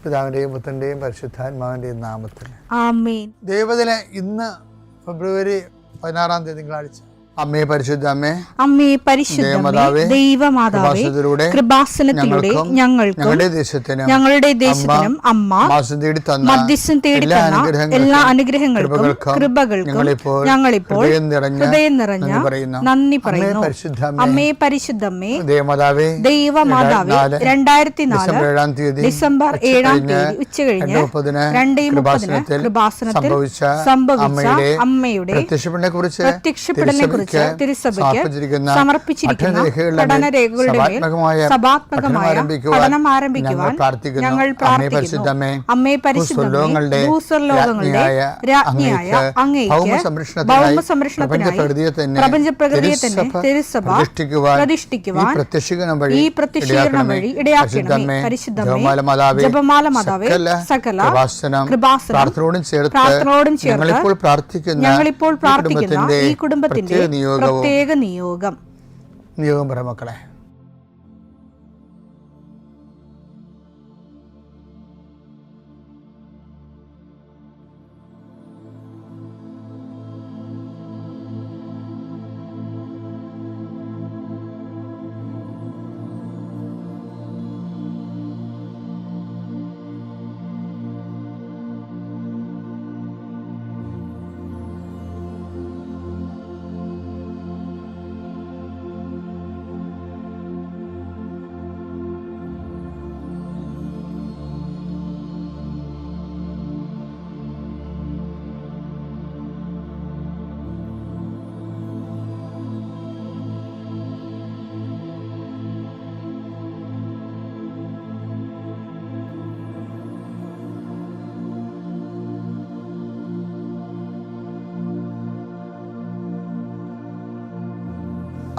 പിതാവിൻ്റെയും പുത്രൻ്റെയും പരിശുദ്ധാത്മാവിൻ്റെയും നാമത്തിൽ ആമേൻ. ദൈവത്തിലെ ഇന്ന് ഫെബ്രുവരി 16 തിങ്കളാഴ്ച. അമ്മേ പരിശുദ്ധ അമ്മേ, അമ്മേ പരിശുദ്ധ ദൈവമാതാവേ, കൃപാസനത്തിലൂടെ ഞങ്ങൾക്കും ഞങ്ങളുടെ ദേശത്തിനും അമ്മ മധ്യസ്ഥം തേടി തന്ന എല്ലാ അനുഗ്രഹങ്ങൾക്കും കൃപകൾക്കും ഞങ്ങളിപ്പോൾ ഹൃദയം നിറഞ്ഞ നന്ദി പറയുന്നു. അമ്മേ പരിശുദ്ധമ്മേ ദൈവമാതാവേ, 2004 ഡിസംബർ 7 ഉച്ചകഴിഞ്ഞ് 2:30 കൃപാസനത്തിൽ സംഭവിച്ച അമ്മയുടെ പ്രത്യക്ഷപ്പെടലിനെ കുറിച്ച് തിരുസഭയ്ക്ക് സമർപ്പിച്ചിരിക്കുന്ന പഠനരേഖകളുടെ മേൽ സഭാത്മകമായ പഠനം ആരംഭിക്കുവാൻ ഞങ്ങൾ പ്രാർത്ഥിക്കുന്നു. അമ്മേ പരിശുദ്ധമേ, ഭൂസ്വർലോകങ്ങളുടെ രാജ്ഞിയായ അങ്ങേയ്ക്ക് ഭൗമസംരക്ഷണത്തിനായി പ്രപഞ്ചപ്രകൃതിയെ തന്നെ തിരുസഭ പ്രതിഷ്ഠിക്കുവാൻ ഈ പ്രത്യക്ഷീകരണം വഴി ഇടയാക്കണമേ. പരിശുദ്ധമേ, ജപമാല മാതാവേ, സകല കൃപാസനം പ്രാർത്ഥനയോടും ചേർത്ത് ഞങ്ങളിപ്പോൾ പ്രാർത്ഥിക്കുന്ന ഈ കുടുംബത്തിന്റെ പ്രത്യേക നിയോഗം പറ മക്കളെ.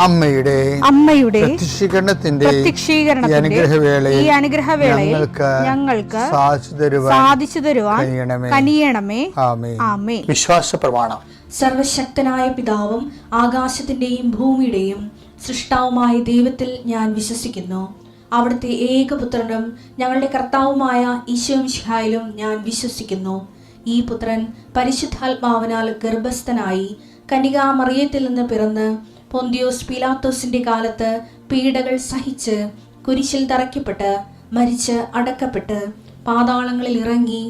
അമ്മയുടെ പ്രത്യക്ഷീകരണത്തിന്റെ ഈ അനുഗ്രഹവേളയിൽ ഞങ്ങൾക്ക് സാധിച്ചു തരുവാൻ കനിയണമേ. ആമേൻ. വിശ്വാസ പ്രമാണം. സർവശക്തനായ പിതാവും ആകാശത്തിന്റെയും ഭൂമിയുടെയും സൃഷ്ടാവുമായ ദൈവത്തിൽ ഞാൻ വിശ്വസിക്കുന്നു. അവിടുത്തെ ഏകപുത്രനും ഞങ്ങളുടെ കർത്താവുമായ ഈശോമിശിഹായിലും ഞാൻ വിശ്വസിക്കുന്നു. ഈ പുത്രൻ പരിശുദ്ധാത്മാവിനാൽ ഗർഭസ്ഥനായി കന്യകാമറിയത്തിൽ നിന്ന് പിറന്ന് പൊന്തിയോസ് പീലാത്തോസിന്റെ കാലത്ത് പീഡകൾ സഹിച്ച് കുരിശിൽ തറയ്ക്കപ്പെട്ട് മരിച്ച് അടക്കപ്പെട്ട് പാതാളങ്ങളിൽ ഇറങ്ങി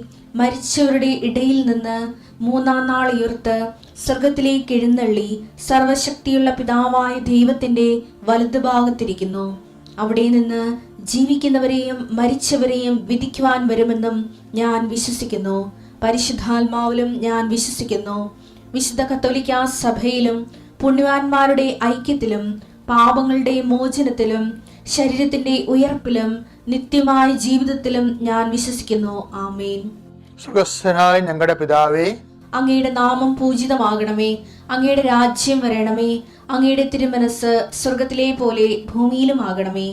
മരിച്ചവരുടെ ഇടയിൽ നിന്ന് 3-ാം നാൾ ഉയർത്ത് സ്വർഗത്തിലേക്ക് എഴുന്നള്ളി സർവശക്തിയുള്ള പിതാവായ ദൈവത്തിന്റെ വലതുഭാഗത്തിരിക്കുന്നു. അവിടെ നിന്ന് ജീവിക്കുന്നവരെയും മരിച്ചവരെയും വിധിക്കുവാൻ വരുമെന്നും ഞാൻ വിശ്വസിക്കുന്നു. പരിശുദ്ധാത്മാവിലും ഞാൻ വിശ്വസിക്കുന്നു. വിശുദ്ധ കത്തോലിക്കാ സഭയിലും പുണ്യവാന്മാരുടെ ഐക്യത്തിലും പാപങ്ങളുടെ മോചനത്തിലും ശരീരത്തിന്റെ ഉയർപ്പിലും നിത്യമായ ജീവിതത്തിലും ഞാൻ വിശ്വസിക്കുന്നു. ആമേൻ. സ്വർഗ്ഗസ്ഥനായ ഞങ്ങളുടെ പിതാവേ, അങ്ങയുടെ നാമം പൂജിതമാകണമേ. അങ്ങയുടെ രാജ്യം വരണമേ. അങ്ങയുടെ തിരുമനസ് സ്വർഗത്തിലെ പോലെ ഭൂമിയിലും ആകണമേ.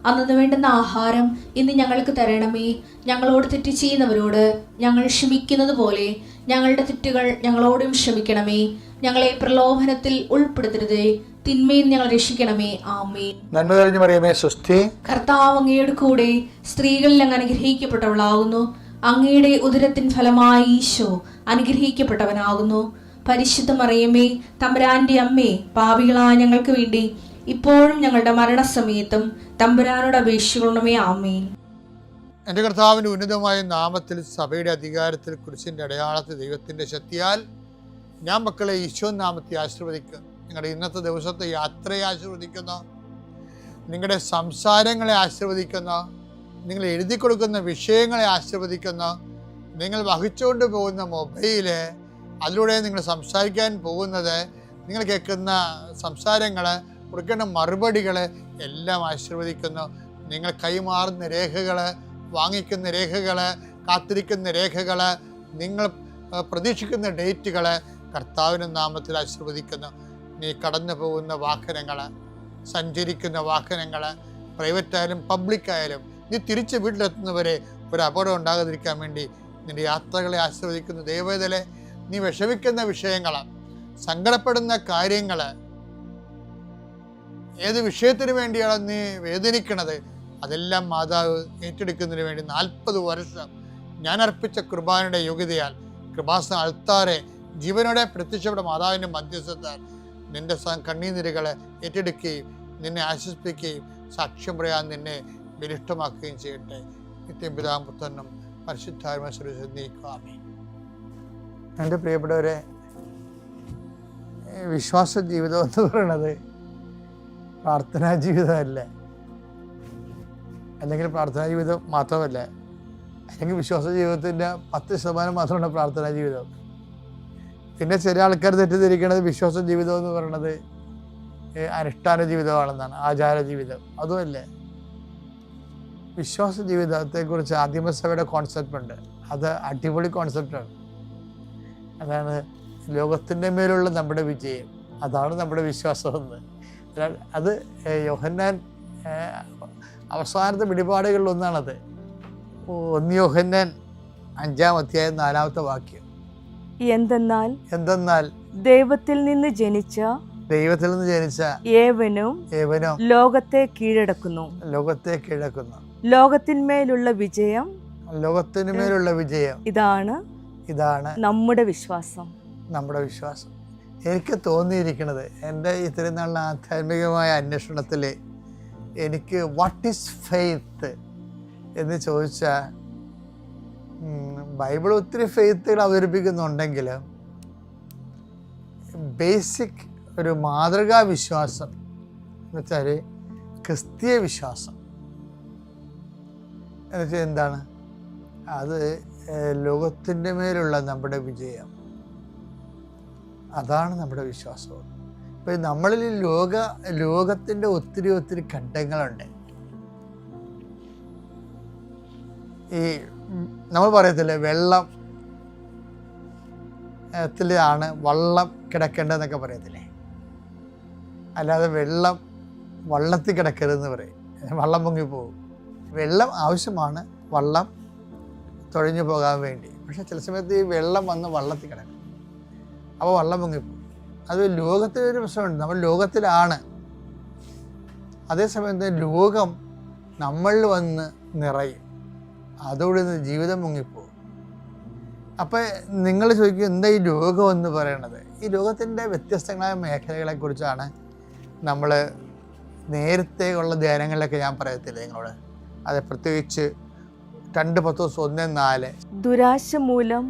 അന്നു വേണ്ടുന്ന ആഹാരം ഇന്ന് ഞങ്ങൾക്ക് തരണമേ. ഞങ്ങളോട് തെറ്റ് ചെയ്യുന്നവരോട് ഞങ്ങൾ ക്ഷമിക്കുന്നത് പോലെ ഞങ്ങളുടെ തെറ്റുകൾ ഞങ്ങളോടും ക്ഷമിക്കണമേ. ഞങ്ങളെ പ്രലോഭനത്തിൽ ഉൾപ്പെടുത്തരുതേ, തിന്മയിൽ ഞങ്ങൾ രക്ഷിക്കണമേ. ആമേൻ. നന്മ നിറഞ്ഞ മറിയമേ, സ്വസ്തി. കർത്താവ് അങ്ങയുടെ കൂടെ സ്ത്രീകളിൽ അങ്ങ് അനുഗ്രഹിക്കപ്പെട്ടവളാകുന്നു. അങ്ങയുടെ ഉദരത്തിൻ ഫലമായി ഈശോ അനുഗ്രഹിക്കപ്പെട്ടവനാകുന്നു. പരിശുദ്ധ മറിയമേ, തമ്പുരാന്റെ അമ്മേ, പാപികളായ ഞങ്ങൾക്ക് വേണ്ടി ഇപ്പോഴും ഞങ്ങളുടെ മരണസമയത്തും തമ്പുരാനോട് അപേക്ഷിക്കണമേ. ആമേൻ. എൻ്റെ കർത്താവിൻ്റെ ഉന്നതമായ നാമത്തിൽ സഭയുടെ അധികാരത്തിൽ കുരിശിൻ്റെ അടയാളത്തിൽ ദൈവത്തിൻ്റെ ശക്തിയാൽ ഞാൻ മക്കളെ ഈശോ നാമത്തെ ആശീർവദിക്കുന്നു. നിങ്ങളുടെ ഇന്നത്തെ ദിവസത്തെ യാത്രയെ ആശീർവദിക്കുന്നു. നിങ്ങളുടെ സംസാരങ്ങളെ ആശീർവദിക്കുന്നു. നിങ്ങൾ എഴുതി കൊടുക്കുന്ന വിഷയങ്ങളെ ആശീർവദിക്കുന്നു. നിങ്ങൾ വഹിച്ചുകൊണ്ട് പോകുന്ന മൊബൈല്, അതിലൂടെ നിങ്ങൾ സംസാരിക്കാൻ പോകുന്നത്, നിങ്ങൾ കേൾക്കുന്ന സംസാരങ്ങൾ, കൊടുക്കേണ്ട മറുപടികൾ എല്ലാം ആശീർവദിക്കുന്നു. നിങ്ങൾ കൈമാറുന്ന രേഖകൾ, വാങ്ങിക്കുന്ന രേഖകൾ, കാത്തിരിക്കുന്ന രേഖകൾ, നിങ്ങൾ പ്രതീക്ഷിക്കുന്ന ഡേറ്റുകൾ കർത്താവിൻ്റെ നാമത്തിൽ ആശീർവദിക്കുന്നു. നീ കടന്നു പോകുന്ന വാഹനങ്ങൾ, സഞ്ചരിക്കുന്ന വാഹനങ്ങൾ, പ്രൈവറ്റായാലും പബ്ലിക്കായാലും, നീ തിരിച്ച് വീട്ടിലെത്തുന്നവരെ ഒരു അപകടം ഉണ്ടാകാതിരിക്കാൻ വേണ്ടി നിൻ്റെ യാത്രകളെ ആശീർവദിക്കുന്നു. ദൈവവേദലെ, നീ വിഷമിക്കുന്ന വിഷയങ്ങൾ, സങ്കടപ്പെടുന്ന കാര്യങ്ങൾ, ഏത് വിഷയത്തിന് വേണ്ടിയാണ് നീ വേദനിക്കണത്, അതെല്ലാം മാതാവ് ഏറ്റെടുക്കുന്നതിന് വേണ്ടി 40 വർഷം ഞാൻ അർപ്പിച്ച കൃപാനയുടെ യോഗ്യതയാൽ കൃപാസന അൾത്താറെ ജീവനോടെ പ്രത്യക്ഷപ്പെട്ട മാതാവിൻ്റെ മധ്യസ്ഥത്താൽ നിന്റെ കണ്ണീനിരകളെ ഏറ്റെടുക്കുകയും നിന്നെ ആശ്വസിപ്പിക്കുകയും സാക്ഷ്യം പറയാൻ നിന്നെ ബലിഷ്ഠമാക്കുകയും ചെയ്യട്ടെ. നിത്യം പിതാവും പുത്രനും പരിശുദ്ധാത്മാവിനെ. എൻ്റെ പ്രിയപ്പെട്ടവരെ, വിശ്വാസ ജീവിതം എന്ന് പറയുന്നത് പ്രാർത്ഥനാ ജീവിതമല്ല, അല്ലെങ്കിൽ പ്രാർത്ഥനാ ജീവിതം മാത്രമല്ല, അല്ലെങ്കിൽ വിശ്വാസ ജീവിതത്തിൻ്റെ 10% മാത്രമാണ് പ്രാർത്ഥനാ ജീവിതം. പിന്നെ ചില ആൾക്കാർ തെറ്റിദ്ധരിക്കുന്നത് വിശ്വാസ ജീവിതം എന്ന് പറയുന്നത് അനുഷ്ഠാന ജീവിതമാണെന്നാണ്, ആചാര ജീവിതം. അതുമല്ല. വിശ്വാസ ജീവിതത്തെക്കുറിച്ച് ആദിമസഭയുടെ കോൺസെപ്റ്റ് ഉണ്ട്. അത് അടിപൊളി കോൺസെപ്റ്റാണ്. അതാണ് ലോകത്തിൻ്റെ മേലുള്ള നമ്മുടെ വിജയം, അതാണ് നമ്മുടെ വിശ്വാസമെന്ന്. അത് യോഹന്നാൻ അവസാനത്തെ വെളിപാടുകളിലൊന്നാണത്. 1 യോഹന്നാൻ 5-ാം അധ്യായം 4-ാമത്തെ വാക്യം. എന്തെന്നാൽ ദൈവത്തിൽ നിന്ന് ജനിച്ച ഏവനും ലോകത്തെ കീഴടക്കുന്നു. ലോകത്തിന്മേലുള്ള വിജയം ഇതാണ് നമ്മുടെ വിശ്വാസം. എനിക്ക് തോന്നിയിരിക്കുന്നത്, എൻ്റെ ഇത്രയും നാളുള്ള ആധ്യാത്മികമായ അന്വേഷണത്തിൽ എനിക്ക് വാട്ട് ഈസ് ഫെയ്ത്ത് എന്ന് ചോദിച്ചാൽ, ബൈബിൾ ഒത്തിരി ഫെയ്ത്തുകൾ അവതരിപ്പിക്കുന്നുണ്ടെങ്കിൽ ബേസിക് ഒരു മാതൃകാ വിശ്വാസം എന്ന് വെച്ചാൽ ക്രിസ്തീയ വിശ്വാസം എന്ന് വെച്ചാൽ എന്താണ്? അത് ലോകത്തിൻ്റെ മേലുള്ള നമ്മുടെ വിജയം, അതാണ് നമ്മുടെ വിശ്വാസം. ഇപ്പം നമ്മളിൽ ലോകത്തിൻ്റെ ഒത്തിരി ഘട്ടങ്ങളുണ്ട്. ഈ നമ്മൾ പറയത്തില്ലേ, വെള്ളത്തിലാണ് വള്ളം കിടക്കേണ്ടതെന്നൊക്കെ പറയത്തില്ലേ? അല്ലാതെ വള്ളത്തിൽ കിടക്കരുതെന്ന് പറയും, വള്ളം പൊങ്ങിപ്പോകും. വെള്ളം ആവശ്യമാണ് വള്ളം തുഴഞ്ഞു പോകാൻ വേണ്ടി. പക്ഷെ ചില സമയത്ത് ഈ വെള്ളം വന്ന് വള്ളത്തിൽ കിടക്കും, അപ്പോൾ വള്ളം പൊങ്ങിപ്പോകും. അത് ലോകത്തിലൊരു പ്രശ്നമുണ്ട്. നമ്മൾ ലോകത്തിലാണ്, അതേസമയത്ത് ലോകം നമ്മളിൽ വന്ന് നിറയും, അതോടെ ജീവിതം മുങ്ങിപ്പോകും. അപ്പോൾ നിങ്ങൾ ചോദിക്കും, എന്താ ഈ ലോകം എന്ന് പറയണത്? ഈ ലോകത്തിൻ്റെ വ്യത്യസ്തങ്ങളായ മേഖലകളെക്കുറിച്ചാണ് നമ്മൾ നേരത്തെ ഉള്ള ധ്യാനങ്ങളിലൊക്കെ ഞാൻ പറയത്തില്ല നിങ്ങളോട്. അത് പ്രത്യേകിച്ച് 2 പത്രോസ് 1:4 ദുരാശ മൂലം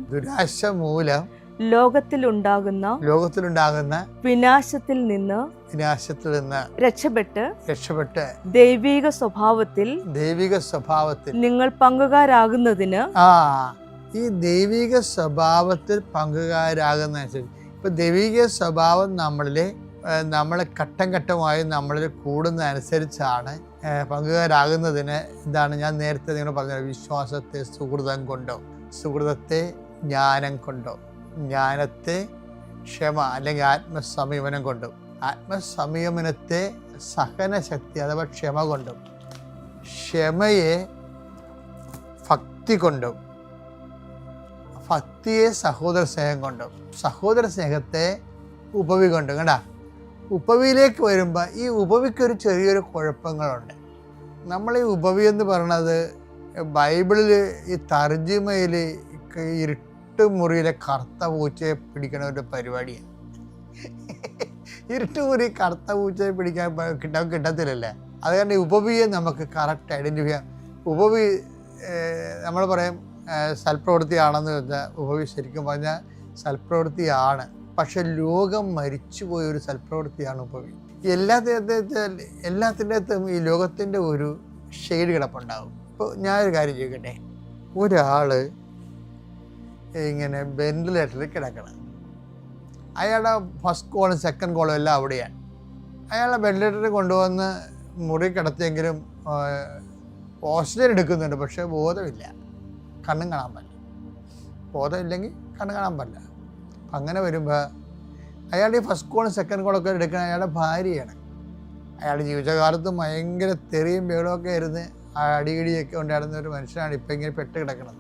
ലോകത്തിലുണ്ടാകുന്ന വിനാശത്തിൽ നിന്ന് രക്ഷപ്പെട്ട് ദൈവിക സ്വഭാവത്തിൽ നിങ്ങൾ പങ്കുകാരാകുന്നതിന് ഈ ദൈവിക സ്വഭാവത്തിൽ പങ്കുകാരാകുന്ന ഇപ്പൊ ദൈവിക സ്വഭാവം നമ്മളെ ഘട്ടം ഘട്ടമായി നമ്മളിൽ കൂടുന്നതനുസരിച്ചാണ് പങ്കുകാരാകുന്നതിന് എന്താണ് ഞാൻ നേരത്തെ നിങ്ങൾ പറഞ്ഞത്, വിശ്വാസത്തെ സുഹൃതം കൊണ്ടോ, സുഹൃതത്തെ ജ്ഞാനം കൊണ്ടോ, ജ്ഞാനത്തെ ക്ഷമ അല്ലെങ്കിൽ ആത്മസംയമനം കൊണ്ടും, ആത്മസംയമനത്തെ സഹനശക്തി അഥവാ ക്ഷമ കൊണ്ടും, ക്ഷമയെ ഭക്തി കൊണ്ടും, ഭക്തിയെ സഹോദര സ്നേഹം കൊണ്ടും, സഹോദര സ്നേഹത്തെ ഉപവി കൊണ്ടും. കണ്ടാ, ഉപവിയിലേക്ക് വരുമ്പോൾ ഈ ഉപവിക്കൊരു ചെറിയൊരു കുഴപ്പങ്ങളുണ്ട്. നമ്മൾ ഈ ഉപവി എന്ന് പറയണത് ബൈബിളിൽ ഈ തർജിമയിൽ ഇരുട്ടുമുറിയിലെ കറുത്ത പൂച്ചയെ പിടിക്കണ ഒരു പരിപാടിയാണ്. ഇരുട്ടുമുറി കറുത്ത പൂച്ചയെ പിടിക്കാൻ കിട്ടത്തില്ലല്ലേ? അത് കാരണം ഉപവിയെ നമുക്ക് കറക്റ്റ് ഐഡൻറ്റിഫൈ ചെയ്യാം. ഉപവി നമ്മൾ പറയും സൽപ്രവൃത്തിയാണെന്ന് വെച്ചാൽ ഉപവി ശരിക്കും പറഞ്ഞാൽ സൽപ്രവൃത്തിയാണ്. പക്ഷെ ലോകം മരിച്ചുപോയൊരു സൽപ്രവൃത്തിയാണ് ഉപവി. എല്ലാത്തിൻ്റെ അകത്തും ഈ ലോകത്തിൻ്റെ ഒരു ഷെയ്ഡ് കിടപ്പുണ്ടാകും. ഇപ്പോൾ ഞാനൊരു കാര്യം ചോദിക്കട്ടെ, ഒരാൾ ഇങ്ങനെ വെന്റിലേറ്ററിൽ കിടക്കണം, അയാളുടെ ഫസ്റ്റ് കോളും സെക്കൻഡ് കോളും എല്ലാം അവിടെയാണ്. അയാളെ വെന്റിലേറ്ററിൽ കൊണ്ടുവന്ന് മുറി കിടത്തിയെങ്കിലും ഓക്സിജൻ എടുക്കുന്നുണ്ട്, പക്ഷേ ബോധമില്ല, കണ്ണും കാണാൻ പറ്റില്ല. ബോധമില്ലെങ്കിൽ കണ്ണും കാണാൻ പറ്റില്ല. അങ്ങനെ വരുമ്പോൾ അയാളുടെ ഈ ഫസ്റ്റ് കോളും സെക്കൻഡ് കോളൊക്കെ എടുക്കുന്ന അയാളുടെ ഭാര്യയാണ്. അയാളുടെ ജീവിതകാലത്ത് ഭയങ്കര തെറിയും ബേളമൊക്കെ ആയിരുന്നു, അടിയിടിയൊക്കെ ഉണ്ടായിരുന്ന ഒരു മനുഷ്യനാണ് ഇപ്പോൾ ഇങ്ങനെ പെട്ട് കിടക്കുന്നത്.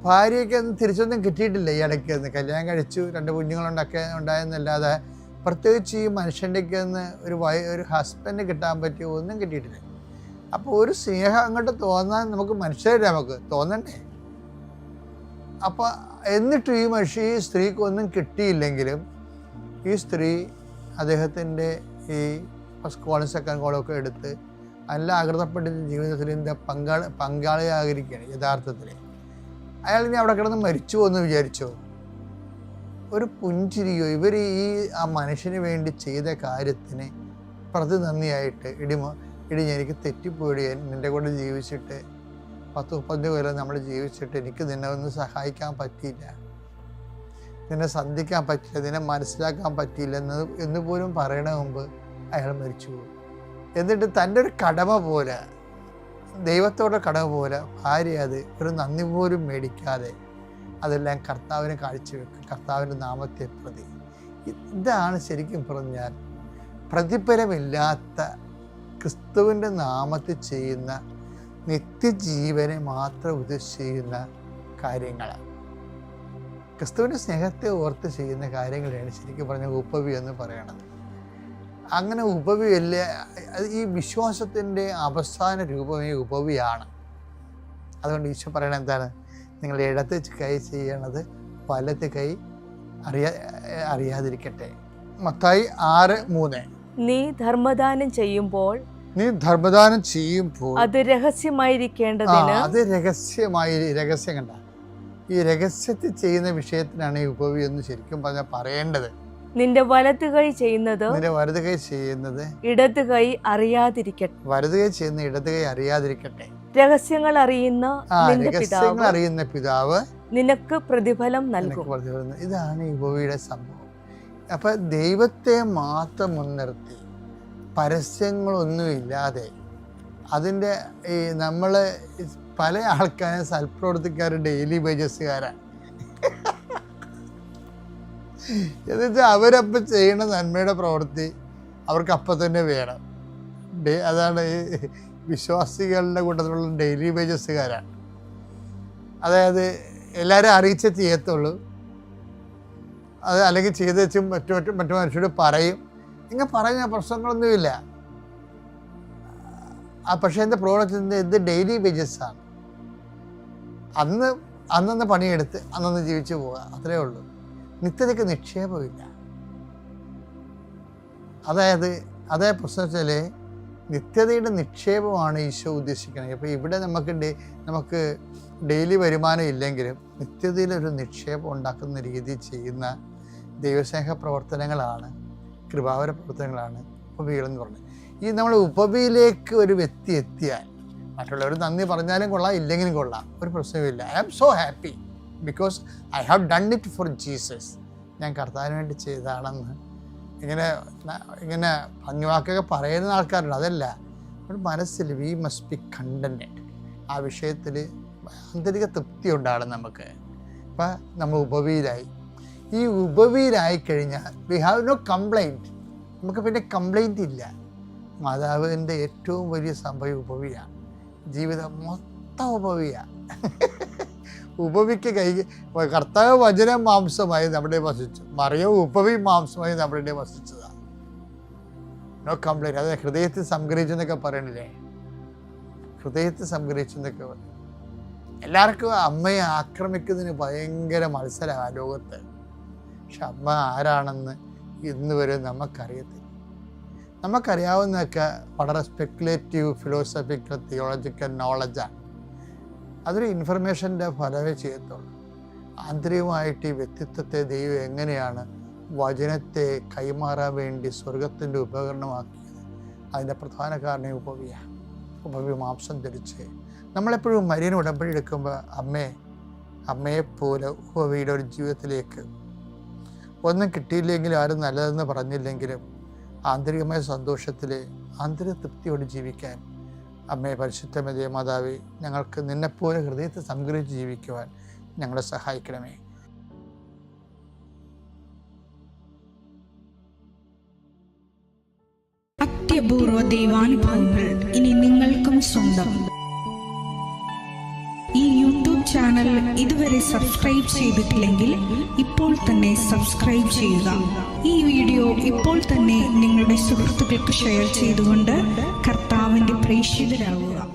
ഭാര്യയ്ക്ക് ഒന്നും തിരിച്ചൊന്നും കിട്ടിയിട്ടില്ല. ഈ ഇടയ്ക്ക് ഒന്ന് കല്യാണം കഴിച്ചു, 2 കുഞ്ഞുങ്ങളുണ്ടൊക്കെ ഉണ്ടായെന്നല്ലാതെ പ്രത്യേകിച്ച് ഈ മനുഷ്യൻ്റെയൊക്കെ ഒന്ന് ഒരു ഹസ്ബൻഡ് കിട്ടാൻ പറ്റിയ ഒന്നും കിട്ടിയിട്ടില്ല. അപ്പോൾ ഒരു സ്നേഹം അങ്ങോട്ട് തോന്നാൻ നമുക്ക് മനുഷ്യരെ നമുക്ക് തോന്നണ്ടേ? അപ്പോൾ എന്നിട്ട് ഈ സ്ത്രീക്ക് ഒന്നും കിട്ടിയില്ലെങ്കിലും ഈ സ്ത്രീ അദ്ദേഹത്തിൻ്റെ ഈ ഫസ്റ്റ് കോളും സെക്കൻഡ് കോളും ഒക്കെ എടുത്ത് നല്ല ആകൃതപ്പെട്ട ജീവിതത്തിൻ്റെ പങ്കാളിയായിരിക്കുകയാണ് യഥാർത്ഥത്തിൽ. അയാൾ ഇനി അവിടെ കിടന്ന് മരിച്ചു എന്ന് വിചാരിച്ചോ? ഒരു പുഞ്ചിരിയോ? ഇവർ ആ മനുഷ്യന് വേണ്ടി ചെയ്ത കാര്യത്തിന് പ്രതിനന്ദിയായിട്ട് ഇടി എനിക്ക് തെറ്റിപ്പോയി, നിൻ്റെ കൂടെ ജീവിച്ചിട്ട് 10-30 കൊല്ലം നമ്മൾ ജീവിച്ചിട്ട് എനിക്ക് നിന്നെ ഒന്ന് സഹായിക്കാൻ പറ്റിയില്ല, നിന്നെ സന്ധിക്കാൻ പറ്റില്ല, നിന്നെ മനസ്സിലാക്കാൻ പറ്റിയില്ല എന്ന് പോലും പറയണ മുമ്പ് അയാൾ മരിച്ചു പോകും. എന്നിട്ട് തൻ്റെ ഒരു കടമ പോലെ, ദൈവത്തോടെ കടമ പോലെ ഭാര്യ അത് ഒരു നന്ദി പോലും മേടിക്കാതെ അതെല്ലാം കർത്താവിനെ കാഴ്ചവെക്കും, കർത്താവിൻ്റെ നാമത്തെ പ്രതി. ഇതാണ് ശരിക്കും പറഞ്ഞാൽ പ്രതിഫലമില്ലാത്ത ക്രിസ്തുവിൻ്റെ നാമത്തിൽ ചെയ്യുന്ന നിത്യജീവനെ മാത്രം ഉദ്ദേശിക്കുന്ന കാര്യങ്ങൾ. ക്രിസ്തുവിൻ്റെ സ്നേഹത്തെ ഓർത്ത് ചെയ്യുന്ന കാര്യങ്ങളാണ് ശരിക്കും പറഞ്ഞ ഉപവി എന്ന് പറയണത്. അങ്ങനെ ഉപവിയല്ല, ഈ വിശ്വാസത്തിൻ്റെ അവസാന രൂപമേ ഉപവിയാണ്. അതുകൊണ്ട് ഈശോ പറയണത് എന്താണ്? നിങ്ങൾ ഇടത്ത് കൈ ചെയ്യണത് വലത്ത് കൈ അറിയാതിരിക്കട്ടെ. മത്തായി 6:3. നീ ധർമ്മദാനം ചെയ്യുമ്പോൾ അത് രഹസ്യമായിരിക്കേണ്ടതിന് രഹസ്യം കണ്ട ഈ രഹസ്യത്തിൽ ചെയ്യുന്ന വിഷയത്തിനാണ് ഈ ഉപവി എന്ന് ശരിക്കും പറഞ്ഞാൽ പറയേണ്ടത്. നിന്റെ വലത് കൈ ചെയ്യുന്നത് ഇടത് കൈ അറിയാതിരിക്കട്ടെ. വലത് കൈ ചെയ്യുന്ന ഇടത് കൈ അറിയാതിരിക്കട്ടെ. രഹസ്യങ്ങൾ അറിയുന്ന പിതാവ് നിനക്ക് പ്രതിഫലം നൽകും. ഇതാണ് ഈ ഉപവിയുടെ സംഭവം. അപ്പൊ ദൈവത്തെ മാത്രം മുൻനിർത്തി പരസ്യങ്ങളൊന്നുമില്ലാതെ അതിൻ്റെ ഈ നമ്മൾ പല ആൾക്കാരും സൽപ്രവർത്തിക്കാർ ഡെയിലി വേജസുകാരാണ്. എന്നുവെച്ചാൽ അവരപ്പം ചെയ്യണ നന്മയുടെ പ്രവൃത്തി അവർക്ക് അപ്പം തന്നെ വേണം. അതാണ് ഈ വിശ്വാസികളുടെ കൂട്ടത്തിലുള്ള ഡെയിലി വേജസുകാരാണ്. അതായത് എല്ലാവരും അറിയിച്ചേ ചെയ്യത്തുള്ളൂ, അത് അല്ലെങ്കിൽ ചെയ്ത് വെച്ചും മറ്റു മനുഷ്യരോട് പറയും. ഇങ്ങനെ പറയുന്ന പ്രശ്നങ്ങളൊന്നുമില്ല. പക്ഷേ എൻ്റെ പ്രോഡക്റ്റ് ഇത് ഡെയിലി വേജസാണ്. അന്നന്ന് പണിയെടുത്ത് അന്നന്ന് ജീവിച്ചു പോവുക, അത്രേ ഉള്ളൂ. നിത്യതയ്ക്ക് നിക്ഷേപമില്ല. അതേ പ്രശ്നം വെച്ചാൽ നിത്യതയുടെ നിക്ഷേപമാണ് ഈശോ ഉദ്ദേശിക്കുന്നത്. അപ്പോൾ ഇവിടെ നമുക്ക് ഡെയിലി വരുമാനം ഇല്ലെങ്കിലും നിത്യതയിലൊരു നിക്ഷേപം ഉണ്ടാക്കുന്ന രീതിയിൽ ചെയ്യുന്ന ദൈവസ്നേഹ പ്രവർത്തനങ്ങളാണ്, കൃപാവര പ്രവർത്തനങ്ങളാണ് ഉപവികളെന്ന് പറഞ്ഞത്. ഈ നമ്മൾ ഉപവിയിലേക്ക് ഒരു വ്യക്തി എത്തിയാൽ മറ്റുള്ളവർ നന്ദി പറഞ്ഞാലും കൊള്ളാം, ഇല്ലെങ്കിലും കൊള്ളാം, ഒരു പ്രശ്നമില്ല. I am so happy because I have done it for Jesus. ഞാൻ കർത്താവിന് വേണ്ടി ചെയ്തതാണെന്ന് ഇങ്ങനെ ഭംഗിവാക്കൊക്കെ പറയുന്ന ആൾക്കാരുണ്ട്. അതല്ല, ഒരു മനസ്സിൽ വി മസ്റ്റ് ബി കണ്ടൻറ്റഡ്. ആ വിഷയത്തിൽ ആന്തരിക തൃപ്തി ഉണ്ടാകും നമുക്ക്. അപ്പം നമ്മൾ ഉപവിയിലായി. ഈ ഉപവിയിലായി കഴിഞ്ഞാൽ വി ഹാവ് നോ കംപ്ലൈൻറ്റ്. നമുക്ക് പിന്നെ കംപ്ലൈൻറ്റ് ഇല്ല. മാതാവിൻ്റെ ഏറ്റവും വലിയ സംഭവം ഉപവിയാണ്. ജീവിതം മൊത്തം ഉപവിയാണ്. ഉപവിക്ക് കർത്താവ് വചനം മാംസമായി നമ്മുടെ വസിച്ചു, മറിയം ഉപവി മാംസമായി നമ്മുടെ വസിച്ചതാണ്. No complaint. അതായത് ഹൃദയത്തിൽ സംഗ്രഹിച്ചെന്നൊക്കെ പറയണില്ലേ, ഹൃദയത്തിൽ സംഗ്രഹിച്ചെന്നൊക്കെ പറയും. എല്ലാവർക്കും അമ്മയെ ആക്രമിക്കുന്നതിന് ഭയങ്കര മത്സരമാണ് ലോകത്ത്. പക്ഷെ അമ്മ ആരാണെന്ന് ഇന്ന് വരെ നമുക്കറിയത്തില്ല. നമുക്കറിയാവുന്നതൊക്കെ വളരെ സ്പെക്കുലേറ്റീവ് ഫിലോസഫിക്കൽ തിയോളജിക്കൽ നോളജാണ്. അതൊരു ഇൻഫർമേഷൻ്റെ ഫലമേ ചെയ്യത്തുള്ളൂ. ആന്തരികമായിട്ട് ഈ വ്യക്തിത്വത്തെ ദൈവം എങ്ങനെയാണ് വചനത്തെ കൈമാറാൻ വേണ്ടി സ്വർഗത്തിൻ്റെ ഉപകരണമാക്കിയത്, അതിൻ്റെ പ്രധാന കാരണം ഉപവി മാംസം ധരിച്ച്. നമ്മളെപ്പോഴും മരിയൻ ഉടമ്പടി എടുക്കുമ്പോൾ അമ്മയെപ്പോലെ ഉപവിയുടെ ഒരു ജീവിതത്തിലേക്ക് ഒന്നും കിട്ടിയില്ലെങ്കിലും ആരും നല്ലതെന്ന് പറഞ്ഞില്ലെങ്കിലും ആന്തരികമായ സന്തോഷത്തിൽ ആന്തരിക തൃപ്തിയോട് ജീവിക്കാൻ അമ്മേ പരിശുദ്ധമതേ മാതാവേ, ഞങ്ങൾക്ക് നിന്നെപ്പോലെ ഹൃദയത്തെ സംഗ്രഹിച്ച് ജീവിക്കുവാൻ ഞങ്ങളെ സഹായിക്കണമേ. അത്യപൂർവ ദൈവാനുഭവങ്ങൾ ഇനി നിങ്ങൾക്കും സ്വന്തം. ഈ യൂട്യൂബ് ചാനൽ ഇതുവരെ സബ്സ്ക്രൈബ് ചെയ്തിട്ടില്ലെങ്കിൽ ഇപ്പോൾ തന്നെ സബ്സ്ക്രൈബ് ചെയ്യുക. ഈ വീഡിയോ ഇപ്പോൾ തന്നെ നിങ്ങളുടെ സുഹൃത്തുക്കൾക്ക് ഷെയർ ചെയ്തുകൊണ്ട് കർത്താവിൻ്റെ പ്രേക്ഷിതരാകുക.